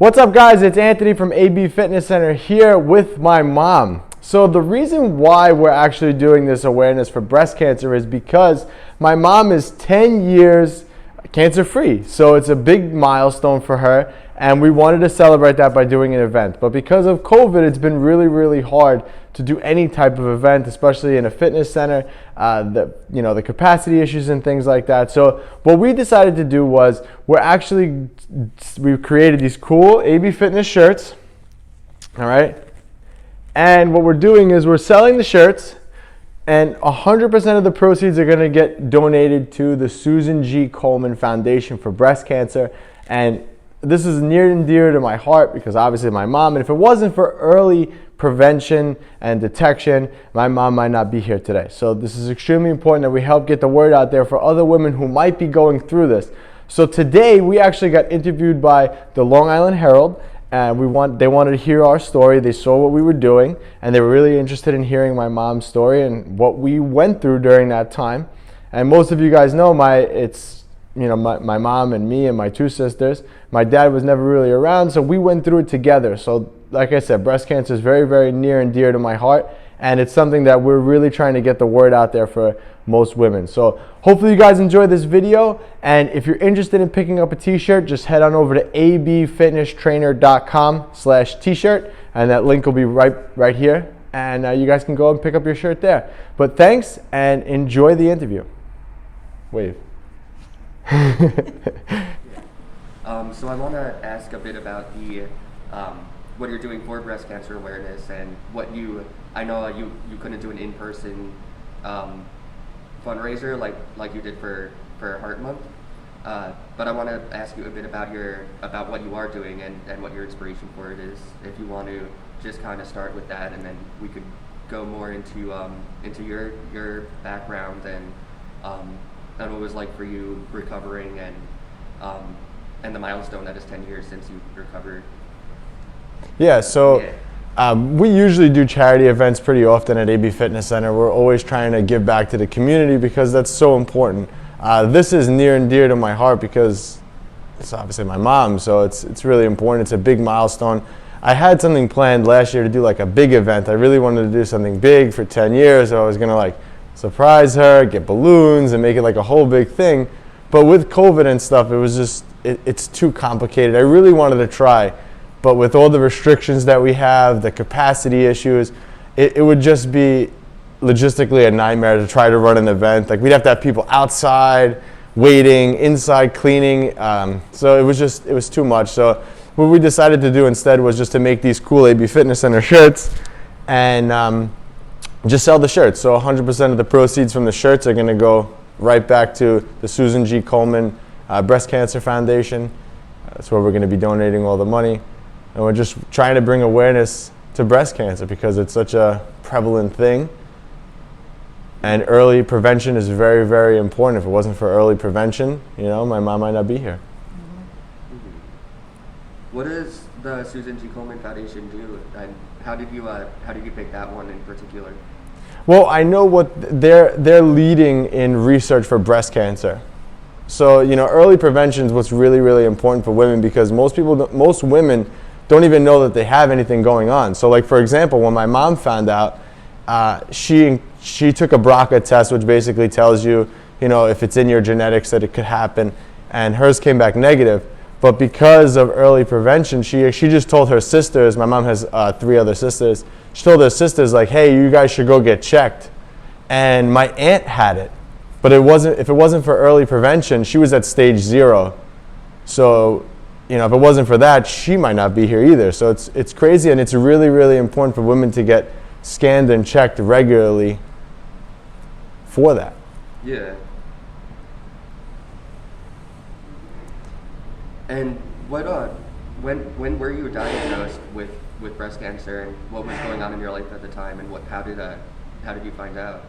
What's up, guys? It's Anthony from AB Fitness Center here with my mom. So the reason why we're actually doing this awareness for breast cancer is because my mom is 10 years cancer-free. So it's a big milestone for her, and we wanted to celebrate that by doing an event. But because of COVID, it's been really hard to do any type of event, especially in a fitness center, the capacity issues and things like that. So what we decided to do was we created these cool AB Fitness shirts, all right? And what we're doing is we're selling the shirts, and 100% of the proceeds are gonna get donated to the Susan G. Komen Foundation for Breast Cancer. And this is near and dear to my heart because obviously my mom, and if it wasn't for early prevention and detection, my mom might not be here today. So this is extremely important that we help get the word out there for other women who might be going through this. So today we actually got interviewed by the Long Island Herald, and they wanted to hear our story. They saw what we were doing, and they were really interested in hearing my mom's story and what we went through during that time. And most of you guys know my mom and me and my two sisters. My dad was never really around, so we went through it together. So like I said, breast cancer is very near and dear to my heart, and it's something that we're really trying to get the word out there for most women. So hopefully you guys enjoy this video, and if you're interested in picking up a t-shirt, just head on over to abfitnesstrainer.com/t-shirt, and that link will be right here, and you guys can go and pick up your shirt there. But thanks, and enjoy the interview. Wave. So I want to ask a bit about what you're doing for breast cancer awareness, and I know you couldn't do an in-person fundraiser like you did for Heart Month, but I want to ask you a bit about what you are doing and what your inspiration for it is. If you want to just kind of start with that, and then we could go more into your background and what it was like for you recovering and the milestone that is 10 years since you recovered. Yeah, so we usually do charity events pretty often at AB Fitness Center. We're always trying to give back to the community because that's so important. This is near and dear to my heart because it's obviously my mom, so it's really important. It's a big milestone. I had something planned last year to do like a big event. I really wanted to do something big for 10 years, so I was gonna like surprise her, get balloons, and make it like a whole big thing. But with COVID and stuff, it was just, it's too complicated. I really wanted to try, but with all the restrictions that we have, the capacity issues, it would just be logistically a nightmare to try to run an event. Like we'd have to have people outside, waiting, inside, cleaning. So it was too much. So what we decided to do instead was just to make these cool AB Fitness Center shirts and just sell the shirts. So 100% of the proceeds from the shirts are gonna go right back to the Susan G. Komen Breast Cancer Foundation. That's where we're gonna be donating all the money. And we're just trying to bring awareness to breast cancer because it's such a prevalent thing. And early prevention is very important. If it wasn't for early prevention, my mom might not be here. What does the Susan G. Komen Foundation do, and how did you pick that one in particular? Well, I know what they're leading in research for breast cancer. So early prevention is what's really important for women because most women don't even know that they have anything going on. So like for example, when my mom found out, she took a BRCA test, which basically tells you if it's in your genetics that it could happen, and hers came back negative. But because of early prevention, she just told her sisters. My mom has 3 other sisters. She told her sisters like, "Hey, you guys should go get checked." And my aunt had it, but if it wasn't for early prevention, she was at stage 0. So, if it wasn't for that, she might not be here either. So it's crazy, and it's really important for women to get scanned and checked regularly for that. Yeah. And when were you diagnosed with breast cancer, and what was going on in your life at the time, and how did you find out?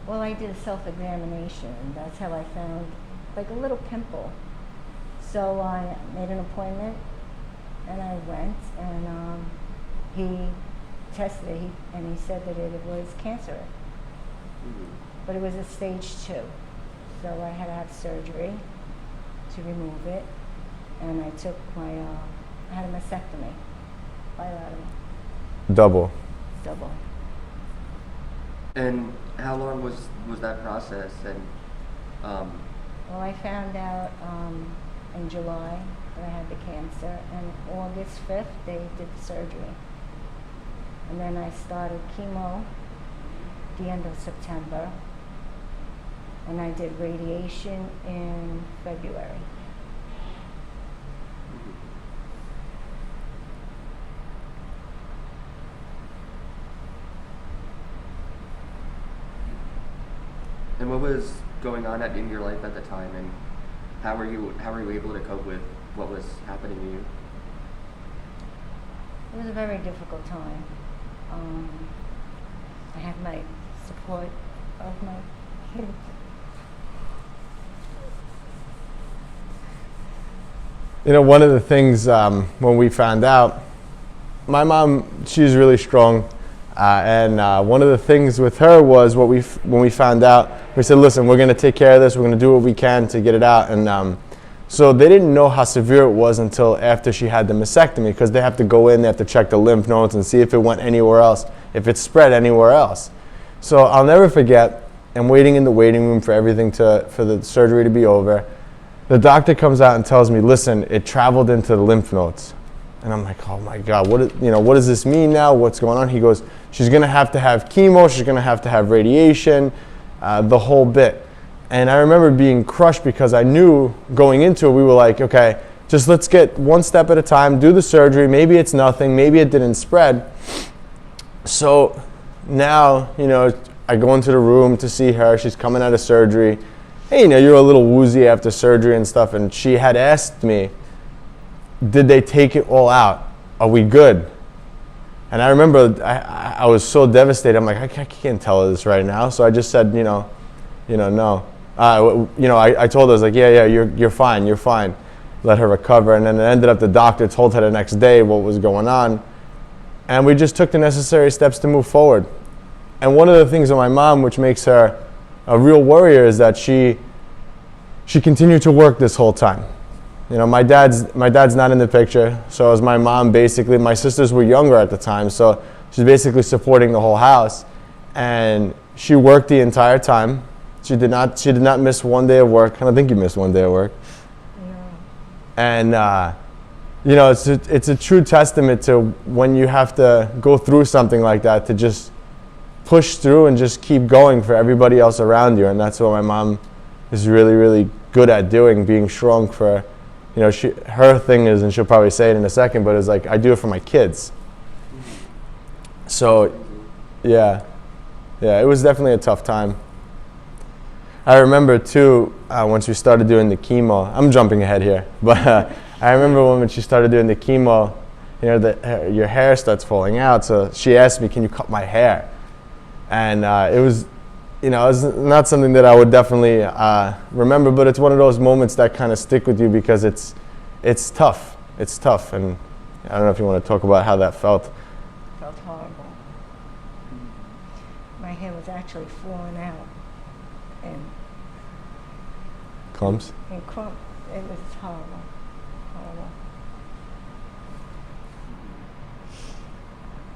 Well, I did a self-examination, and that's how I found like a little pimple. So I made an appointment, and I went, and he tested it, and he said that it was cancer. But it was a stage 2. So I had to have surgery to remove it. and I took my, I had a mastectomy, bilateral, Double. double. And how long was that process? And Well, I found out in July that I had the cancer, and August 5th they did the surgery. And then I started chemo the end of September, and I did radiation in February. and what was going on in your life at the time, and how were you able to cope with what was happening to you? It was a very difficult time. I had my support of my kids. You know, one of the things when we found out, my mom, she's really strong. And one of the things with her was when we found out, we said, listen, we're going to take care of this. We're going to do what we can to get it out. And so they didn't know how severe it was until after she had the mastectomy, because they have to go in, they have to check the lymph nodes and see if it went anywhere else, if it spread anywhere else. So I'll never forget, I'm waiting in the waiting room for everything for the surgery to be over. The doctor comes out and tells me, listen, it traveled into the lymph nodes. And I'm like, oh my God, what does this mean now? What's going on? He goes, she's going to have chemo, she's going to have radiation, the whole bit. And I remember being crushed because I knew going into it, we were like, okay, just let's get one step at a time, do the surgery. Maybe it's nothing, maybe it didn't spread. So now, I go into the room to see her. She's coming out of surgery. Hey, you're a little woozy after surgery and stuff. And she had asked me, did they take it all out? Are we good? And I remember I was so devastated. I'm like, I can't tell her this right now. So I just said, no. I told her, I was like, yeah, you're fine. Let her recover. And then it ended up the doctor told her the next day what was going on. And we just took the necessary steps to move forward. And one of the things with my mom, which makes her a real warrior, is that she continued to work this whole time. My dad's not in the picture, so as my mom basically, my sisters were younger at the time, so she's basically supporting the whole house. And she worked the entire time. She did not miss one day of work. I don't think you missed one day of work. No. And it's a true testament to when you have to go through something like that, to just push through and just keep going for everybody else around you. And that's what my mom is really, really good at doing, being strong for. Her thing is, and she'll probably say it in a second, but it's like, I do it for my kids. So, yeah, it was definitely a tough time. I remember too, once we started doing the chemo, I'm jumping ahead here, but I remember when she started doing the chemo, your hair starts falling out. So she asked me, can you cut my hair? And it was not something that I would definitely remember, but it's one of those moments that kind of stick with you because it's tough. It's tough, and I don't know if you want to talk about how that felt. It felt horrible. My hair was actually falling out and Clumps? crump. It was horrible.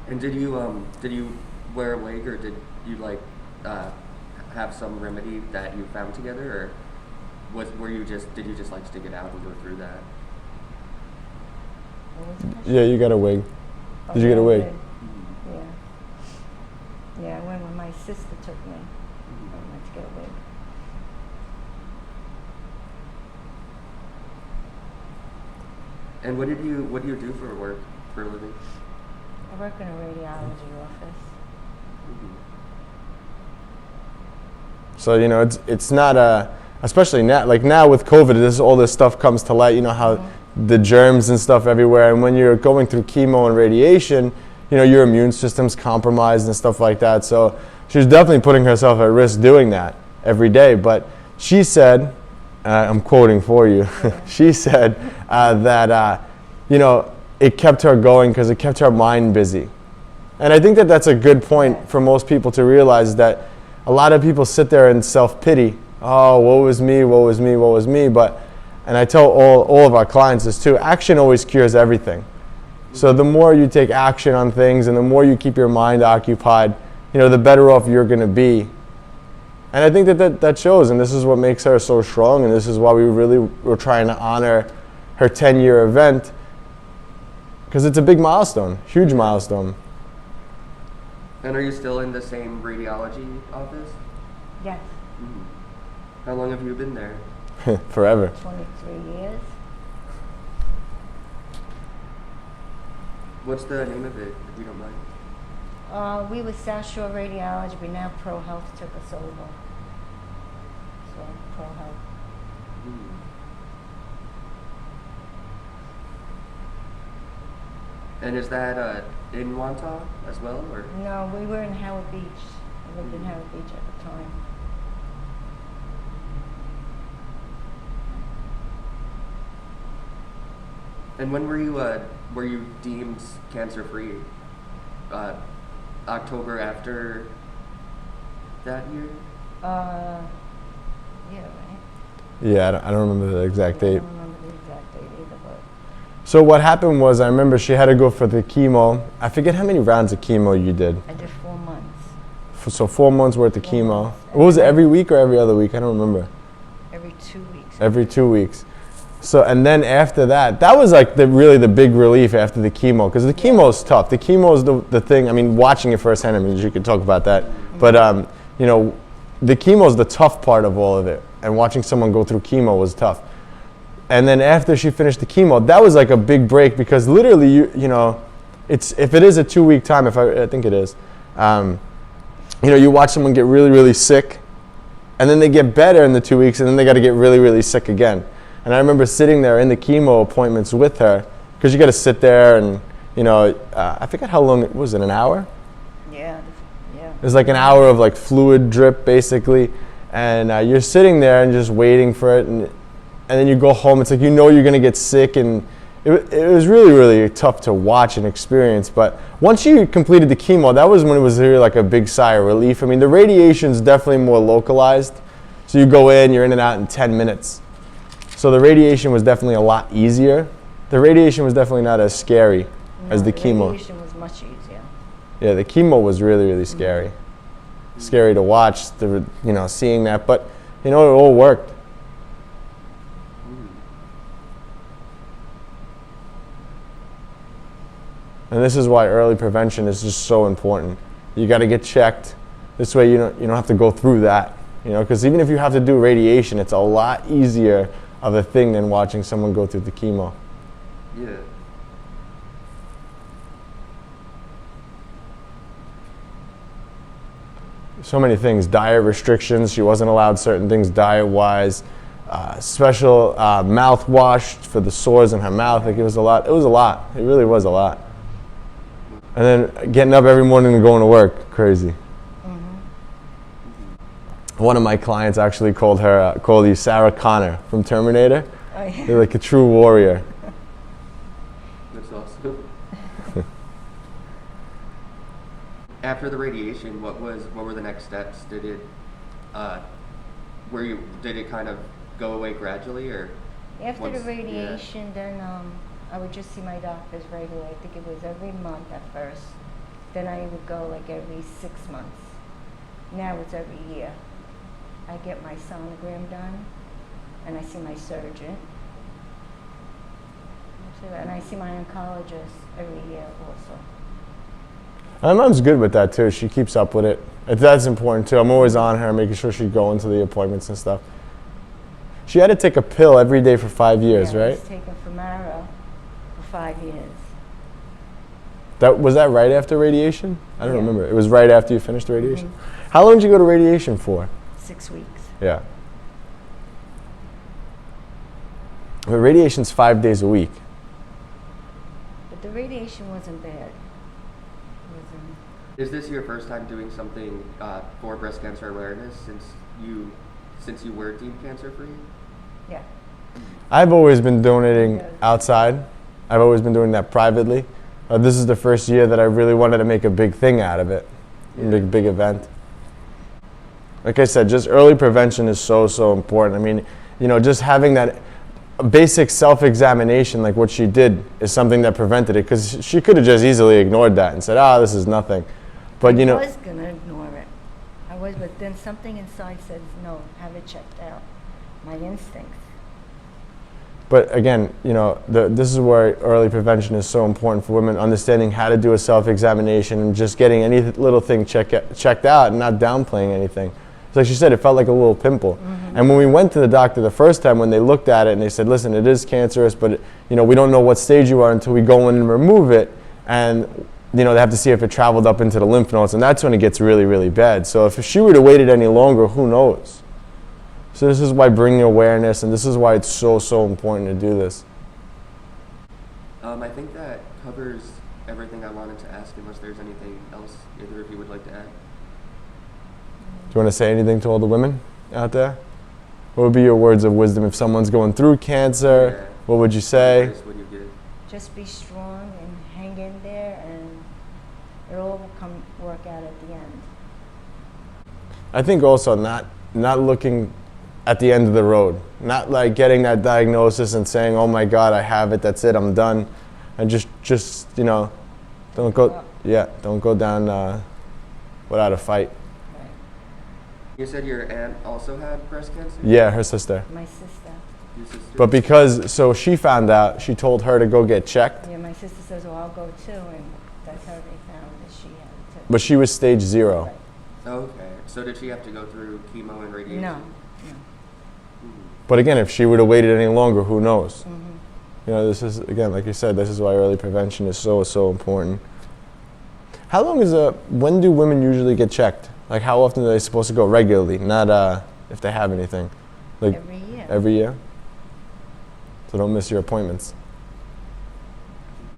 And did you wear a wig, or did you have some remedy that you found together, or did you just stick it out and go through that? What was the question? Yeah, you got a wig. Did you get a wig? Yeah. Yeah, I went when my sister took me. I went to get a wig. And what do you do for a living? I work in a radiology office. So it's not especially now with COVID, all this stuff comes to light. How the germs and stuff everywhere, and when you're going through chemo and radiation, your immune system's compromised and stuff like that. So she's definitely putting herself at risk doing that every day. But she said, I'm quoting for you. She said that it kept her going because it kept her mind busy. And I think that that's a good point for most people to realize, that a lot of people sit there and self-pity. Oh, woe is me, woe is me, woe is me. But and I tell all of our clients this too, action always cures everything. So the more you take action on things and the more you keep your mind occupied, the better off you're going to be. And I think that shows, and this is what makes her so strong, and this is why we really were trying to honor her 10-year event, because it's a big milestone, huge milestone. And are you still in the same radiology office? Yes, How long have you been there? Forever. 23 years. What's the name of it, if you don't mind? We were South Shore Radiology, but now Pro Health took us over. So, Pro Health. And is that in Wantagh as well, or? No, we were in Howard Beach. I lived in Howard Beach at the time. And when were you deemed cancer-free? October after that year? Yeah, right? Yeah, I don't remember the exact I date. don't remember the exact date either, but So what happened was, I remember she had to go for the chemo. I forget how many rounds of chemo you did. I did 4 months. So 4 months worth of 4 chemo. months. What was it, every week or every other week? I don't remember. Every 2 weeks. Every 2 weeks. So, and then after that was like really the big relief after the chemo, because the chemo is tough. The chemo is the thing, I mean, watching it firsthand, I mean, you could talk about that. But, the chemo is the tough part of all of it. And watching someone go through chemo was tough. And then after she finished the chemo, that was like a big break, because literally, if it is a 2 week time, I think it is, you watch someone get really, really sick, and then they get better in the 2 weeks, and then they got to get really, really sick again. And I remember sitting there in the chemo appointments with her, because you got to sit there and, I forget how long, was it an hour? Yeah. It was like an hour of like fluid drip basically, and you're sitting there and just waiting for it, and then you go home. It's like you're going to get sick, and it was really, really tough to watch and experience. But once you completed the chemo, that was when it was really like a big sigh of relief. I mean, the radiation's definitely more localized, so you go in, you're in and out in 10 minutes. So the radiation was definitely a lot easier. The radiation was definitely not as scary as the chemo. The radiation was much easier. Yeah, the chemo was really, really scary. Scary to watch, seeing that, but it all worked. And this is why early prevention is just so important. You got to get checked. This way you don't have to go through that, because even if you have to do radiation, it's a lot easier of a thing than watching someone go through the chemo. Yeah. So many things, diet restrictions. She wasn't allowed certain things diet-wise. Special mouthwash for the sores in her mouth. Like it was a lot. It really was a lot. And then getting up every morning and going to work, crazy. One of my clients actually called you Sarah Connor from Terminator. Oh, yeah. You're like a true warrior. That's awesome. After the radiation, what were the next steps? Did it kind of go away gradually, or? After the radiation, then I would just see my doctors right away. I think it was every month at first. Then I would go like every 6 months. Now it's every year. I get my sonogram done, and I see my surgeon. And I see my oncologist every year also. My mom's good with that too. She keeps up with it. That's important too. I'm always on her, making sure she's going to the appointments and stuff. She had to take a pill every day for 5 years, right? I was taking Femara for 5 years. Was that right after radiation? I don't remember. It was right after you finished the radiation? Mm-hmm. How long did you go to radiation for? 6 weeks. Yeah. But radiation's 5 days a week. But the radiation wasn't bad. Is this your first time doing something for breast cancer awareness since you were deemed cancer-free? Yeah. I've always been donating outside. I've always been doing that privately. This is the first year that I really wanted to make a big thing out of it, a big event. Like I said, just early prevention is so, so important. I mean, just having that, a basic self-examination like what she did is something that prevented it, because she could have just easily ignored that and said, this is nothing. But I was going to ignore it. I was, but then something inside says, no, have it checked out. My instincts. But again, this is where early prevention is so important for women, understanding how to do a self-examination and just getting any little thing checked out and not downplaying anything. So like she said, it felt like a little pimple. Mm-hmm. And when we went to the doctor the first time, when they looked at it and they said, listen, it is cancerous, but we don't know what stage you are until we go in and remove it. And they have to see if it traveled up into the lymph nodes, and that's when it gets really, really bad. So if she would have waited any longer, who knows? So this is why bringing awareness, and this is why it's so, so important to do this. I think that covers everything I wanted to ask, unless there's anything else either of you would like to add. Do you want to say anything to all the women out there? What would be your words of wisdom if someone's going through cancer? Yeah. What would you say? What would you give? Just be strong and hang in there, and it all will work out at the end. I think also not looking at the end of the road, not like getting that diagnosis and saying, oh my God, I have it, that's it, I'm done. And just don't go down without a fight. You said your aunt also had breast cancer? Yeah, her sister. My sister. Your sister? But so she found out, she told her to go get checked. Yeah, my sister says, well, I'll go too, and that's how they found that she had it too. But she was stage 0. Right. Okay. So did she have to go through chemo and radiation? No. Mm-hmm. But again, if she would have waited any longer, who knows? Mm-hmm. This is, again, like you said, this is why early prevention is so, so important. How long when do women usually get checked? Like, how often are they supposed to go? Regularly, not if they have anything. Like Every year. Every year? So don't miss your appointments.